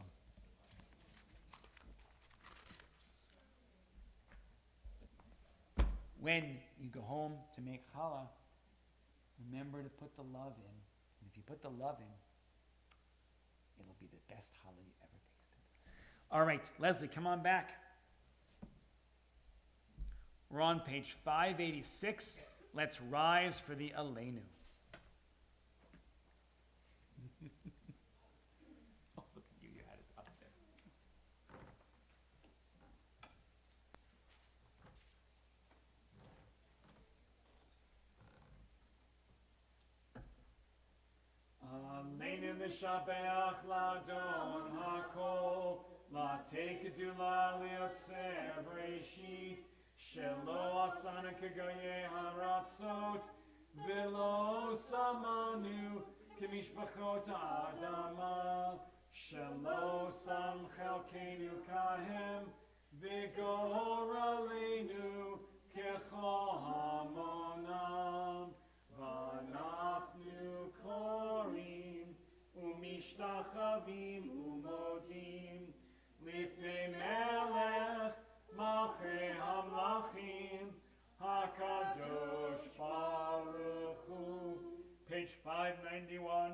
When you go home to make challah, remember to put the love in. And if you put the love in, it'll be the best challah you ever tasted. All right, Leslie, come on back. We're on page 586. Let's rise for the Aleinu. Oh, look at you had it up there. Aleinu l'shabeach l'adon hakol la'tekedu la'liotzer b'reishit shelo asana kegoye haratzot v'lo samanu k'mishpachot ha'adama shelo sam chelkeinu kahem v'gor aleinu kechol hamonam v'anachnu korim umishtachavim umodim lifnei melech Malchei Hamlachim HaKadosh Baruch Hu. Page 591.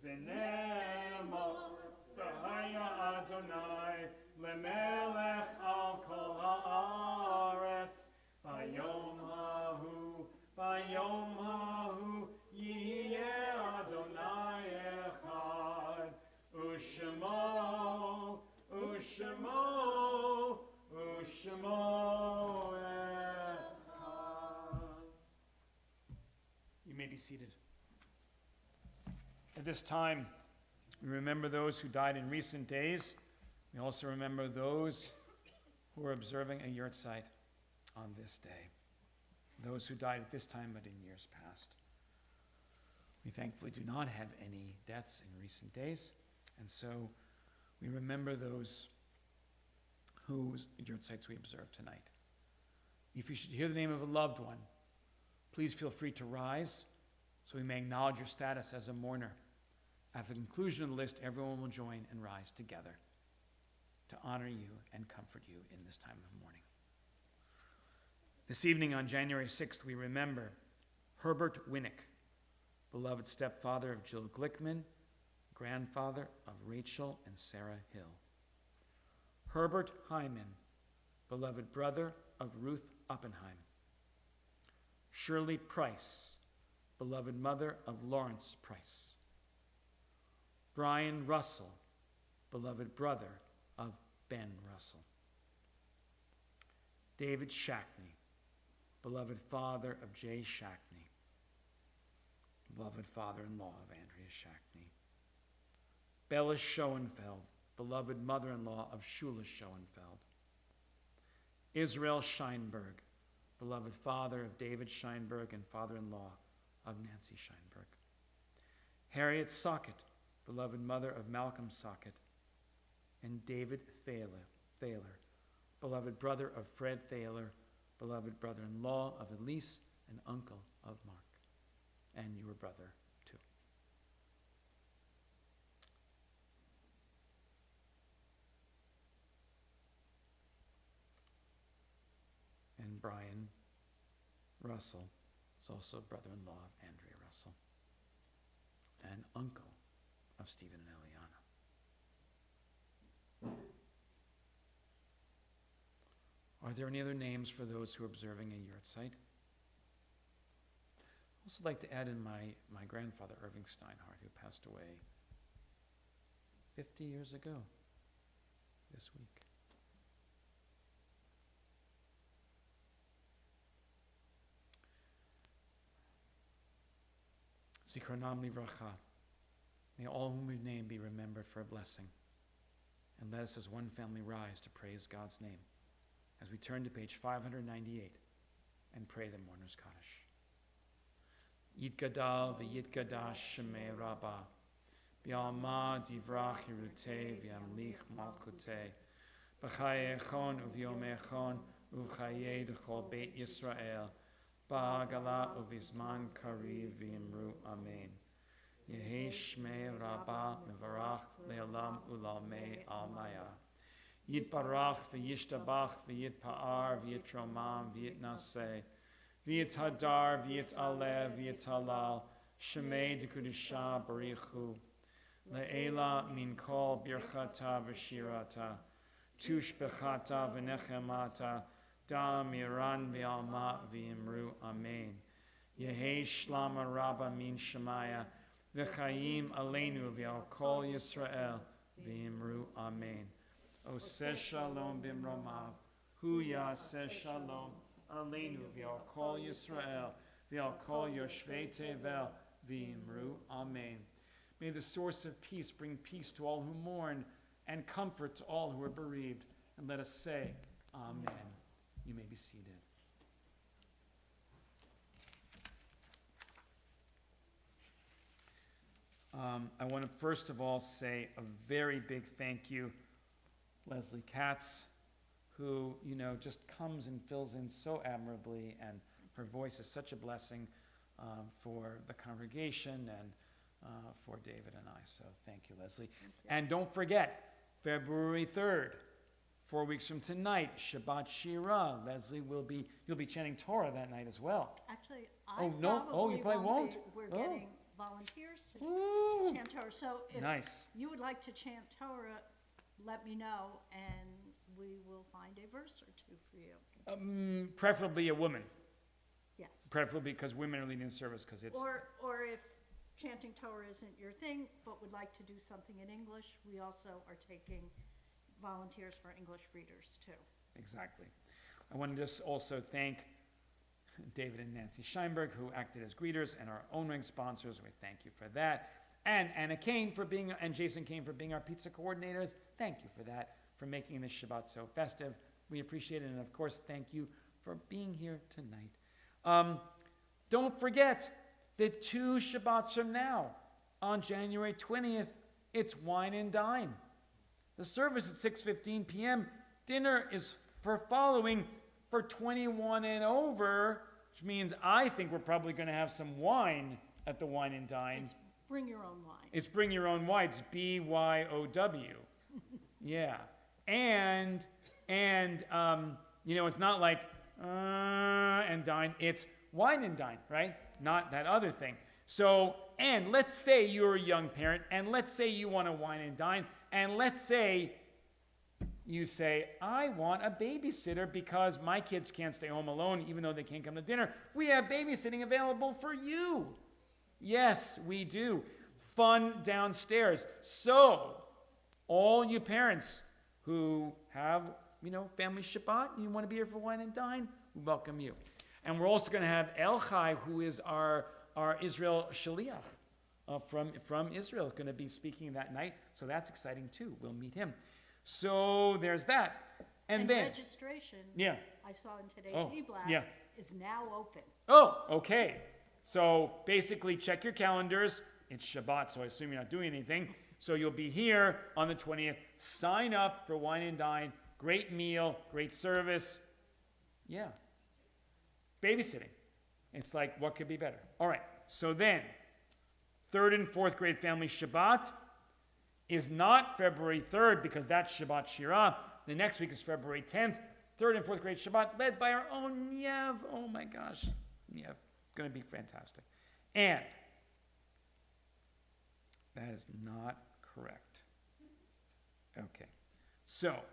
V'nemo v'haya Adonai lemelech al kol haaretz v'yom hahu yiyeh Adonai echad u'shemo You may be seated. At this time, we remember those who died in recent days. We also remember those who are observing a yurtzeit on this day. Those who died at this time but in years past. We thankfully do not have any deaths in recent days, and so we remember those whose yurtzeits we observe tonight. If you should hear the name of a loved one, please feel free to rise so we may acknowledge your status as a mourner. At the conclusion of the list, everyone will join and rise together to honor you and comfort you in this time of mourning. This evening on January 6th, we remember Herbert Winnick, beloved stepfather of Jill Glickman, grandfather of Rachel and Sarah Hill. Herbert Hyman, beloved brother of Ruth Oppenheim. Shirley Price, beloved mother of Lawrence Price. Brian Russell, beloved brother of Ben Russell. David Shackney, beloved father of Jay Shackney. Beloved father-in-law of Andrea Shackney. Bella Schoenfeld, beloved mother-in-law of Shula Schoenfeld. Israel Scheinberg, beloved father of David Scheinberg and father-in-law of Nancy Scheinberg. Harriet Sockett, beloved mother of Malcolm Sockett. And David Thaler, beloved brother of Fred Thaler, beloved brother-in-law of Elise and uncle of Mark, and your brother too. And Brian Russell is also brother-in-law of Andrea Russell and uncle of Stephen and Eliana. Are there any other names for those who are observing a yahrzeit? I'd also like to add in my grandfather, Irving Steinhardt, who passed away 50 years ago this week. Zichronam livracha. May all whom we name be remembered for a blessing. And let us as one family rise to praise God's name as we turn to page 598 and pray the Mourner's Kaddish. Yitgadal v'yitgadash shemei Rabbah b'alma divrach yirutei v'yamlich malchutei b'chaye echon u'vyom echon u'chaye d'chol beit Yisrael ba'agala u'vizman kariv v'yimru amen. Yehi shmei Rabbah mevarach le'olam u'lalmei almaya. Yitbarach v'yishtabach v'yitpa'ar v'yitromam v'yitnaseh v'yithadar v'yitalev v'yitalal shemei d'kudusha barichu le'ela min kol birchata v'shirata tushbechata v'nechemata da miran v'alma v'imru amen. Yehi shlama rabba min shemaya v'chayim aleinu v'al kol Yisrael v'imru amen. Oseh shalom bimromav, hu yaseh shalom aleinu v'al kol Yisrael v'al kol yoshvei tevel v'imru amen. May the source of peace bring peace to all who mourn and comfort to all who are bereaved. And let us say, Amen. You may be seated. I want to first of all say a very big thank you, Leslie Katz, who, just comes and fills in so admirably, and her voice is such a blessing for the congregation and for David and I. So thank you, Leslie. And don't forget, February 3rd, 4 weeks from tonight, Shabbat Shira. Leslie you'll be chanting Torah that night as well. Actually, You probably won't. We're getting volunteers to Ooh. chant Torah. So if Nice. you would like to chant Torah, let me know, and we will find a verse or two for you. Preferably a woman. Yes. Preferably because women are leading the service, because it's... Or if chanting Torah isn't your thing, but would like to do something in English, we also are taking volunteers for English readers too. Exactly. I want to just also thank David and Nancy Scheinberg, who acted as greeters, and our own ring sponsors. We thank you for that. And Anna Kane and Jason Kane for being our pizza coordinators. Thank you for that, for making this Shabbat so festive. We appreciate it. And of course, thank you for being here tonight. Don't forget that 2 Shabbats from now, on January 20th, it's Wine and Dine. The service at 6:15 p.m. Dinner is following for 21 and over, which means I think we're probably going to have some wine at the Wine and Dine. It's bring your own wine. It's bring your own wine. It's BYOW. Yeah. And it's not like and dine. It's wine and dine, right? Not that other thing. So, and let's say you're a young parent, and let's say you want to wine and dine, and let's say you say, I want a babysitter because my kids can't stay home alone even though they can't come to dinner. We have babysitting available for you. Yes, we do. Fun downstairs. So, all you parents who have, family Shabbat, and you want to be here for wine and dine, we welcome you. And we're also going to have El Chai, who is our Israel Shaliach from Israel, going to be speaking that night. So that's exciting too. We'll meet him. So there's that. And then registration, yeah, I saw in today's e-blast, is now open. Oh, okay. So basically check your calendars. It's Shabbat, so I assume you're not doing anything. So you'll be here on the 20th. Sign up for Wine and Dine. Great meal, great service. Yeah. Babysitting. It's like, what could be better? All right. So then, 3rd and 4th grade family Shabbat is not February 3rd because that's Shabbat Shira. The next week is February 10th. 3rd and 4th grade Shabbat led by our own Niev. Oh my gosh. Yeah, it's going to be fantastic. And that is not correct. Okay. So,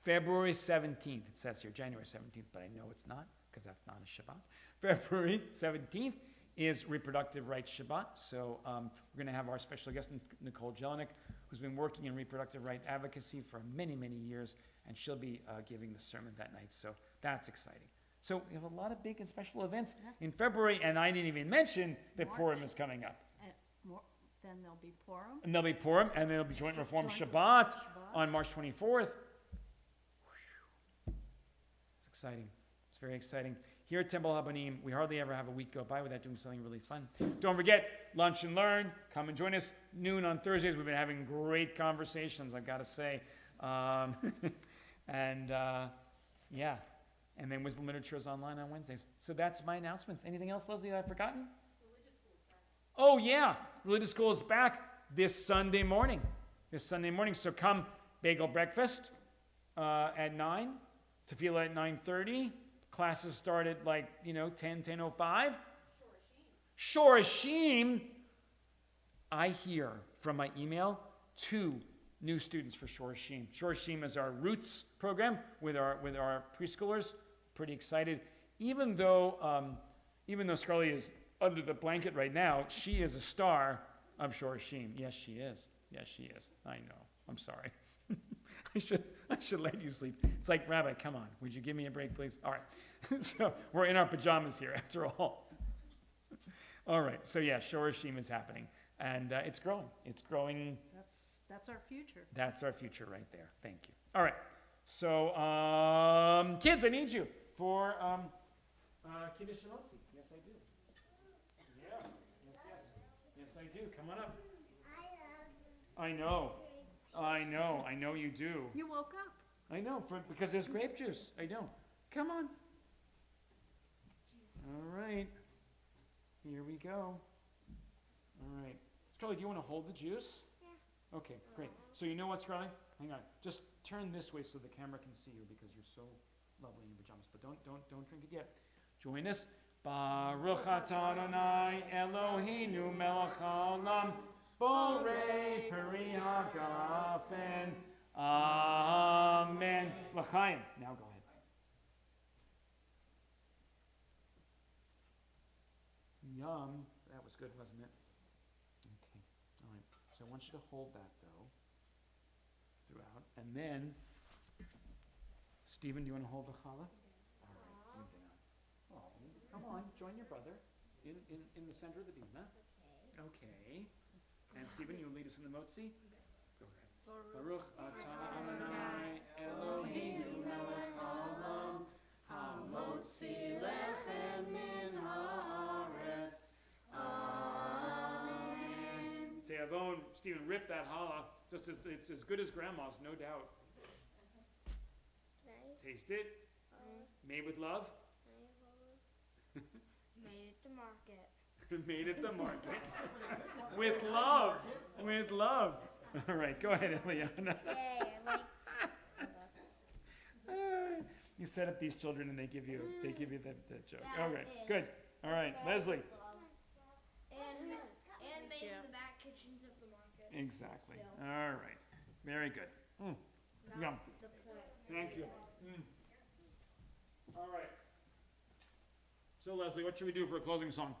February 17th, it says here, January 17th, but I know it's not, because that's not a Shabbat. February 17th is Reproductive Rights Shabbat. So we're going to have our special guest, Nicole Jelinek, who's been working in reproductive right advocacy for many, many years, and she'll be giving the sermon that night. So that's exciting. So we have a lot of big and special events in February, and I didn't even mention that March. Purim is coming up. And then there'll be Purim. And there'll be Purim, and there'll be Joint Reform Joint Shabbat Shabbat. on March 24th. It's exciting. It's very exciting. Here at Temple Habanim, we hardly ever have a week go by without doing something really fun. Don't forget, Lunch and Learn. Come and join us noon on Thursdays. We've been having great conversations, I've got to say. Yeah. And then Wisdom Literature is online on Wednesdays. So that's my announcements. Anything else, Leslie, that I've forgotten? Oh, yeah. Religious School is back this Sunday morning. So come, bagel breakfast at 9. Tefillah at 9:30. Classes start at 10:05. Shorashim. I hear from my email 2 new students for Shorashim. Shorashim is our Roots program with our preschoolers. Pretty excited. Even though Scarlett is under the blanket right now, she is a star of Shorashim. Yes, she is. I know. I'm sorry. I should let you sleep. It's like, Rabbi, come on. Would you give me a break, please? All right. So we're in our pajamas here, after all. All right. So yeah, Shorashim is happening, and it's growing. It's growing. That's our future. That's our future right there. Thank you. All right. So kids, I need you for Kiddush Shalotzi. Yes, I do. Yeah. Yes, I do. Come on up. I know you do. You woke up. I know, because there's grape juice. I know. Come on. All right. Here we go. All right. Scarlett, do you want to hold the juice? Yeah. Okay, great. So you know what, Scarlett? Hang on. Just turn this way so the camera can see you because you're so lovely in your pajamas. But don't drink it yet. Join us. Baruch atah Adonai Eloheinu melech haolam borei peri hagafen. Amen. L'chaim. Now go ahead. Yum. That was good, wasn't it? Okay. All right. So I want you to hold that, though, throughout. And then, Stephen, do you want to hold the challah? All right. Bring it down. Oh, come on. Join your brother in the center of the bima. Okay. And Stephen, you lead us in the motzi? Go ahead. Baruch atah Adonai Eloheinu melech haolam hamotzi lechem min haaretz. Amen. Say, Avon, Stephen, rip that challah. It's as good as grandma's, no doubt. Nice. Taste it. Made with love. Made at the market. Made at the market. With love. With love. All right, go ahead, Eliana. Yay, I like You set up these children and they give you the joke. Yeah, All right, I did. good. All right, Leslie. and made in the back kitchens of the market. Exactly. All right. Very good. Yum. The point. Thank you. All right. So, Leslie, what should we do for a closing song?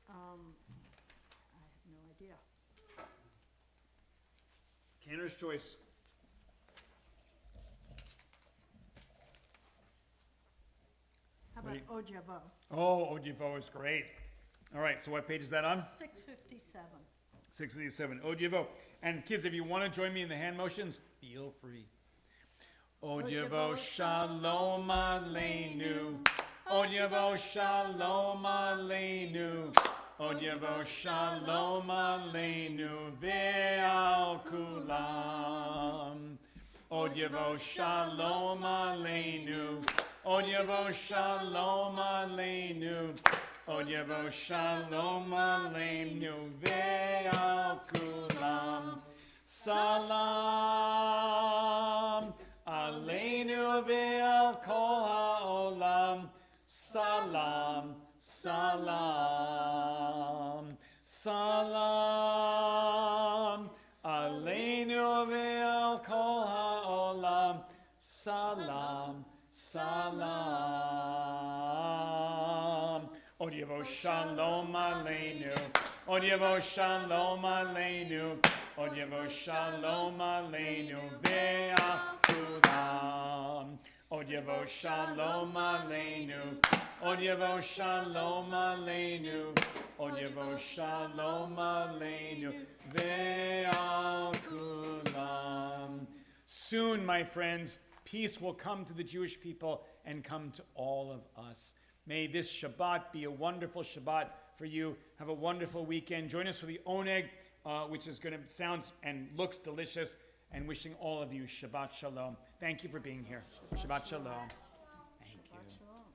I have no idea. Canner's choice. How What about do Ojavo? Oh, Odivo is great. All right, so what page is that on? 657. 657. Odivo. And kids, if you want to join me in the hand motions, feel free. Odivo shalom aleinu. Odivo shalom aleinu. Odivo shalom aleinu ve'al kulam. Odivo shalom aleinu. Odivo shalom aleinu. Odivo shalom aleinu ve'al kulam. Salam aleinu ve'al kol ha'olam. Salam, Salam, salam, aleinu ve'al kol ha'olam. Salam, salam. Od yavo shalom aleinu. Od yavo shalom aleinu. Od yavo shalom aleinu ve'al kulam. Od yavo shalom aleinu. Od yavo shalom aleinu. Od yavo shalom aleinu ve'al kulam. Soon, my friends, peace will come to the Jewish people and come to all of us. May this Shabbat be a wonderful Shabbat for you. Have a wonderful weekend. Join us for the oneg, which is going to sound and looks delicious. And wishing all of you Shabbat Shalom. Thank you for being here. Shabbat Shalom.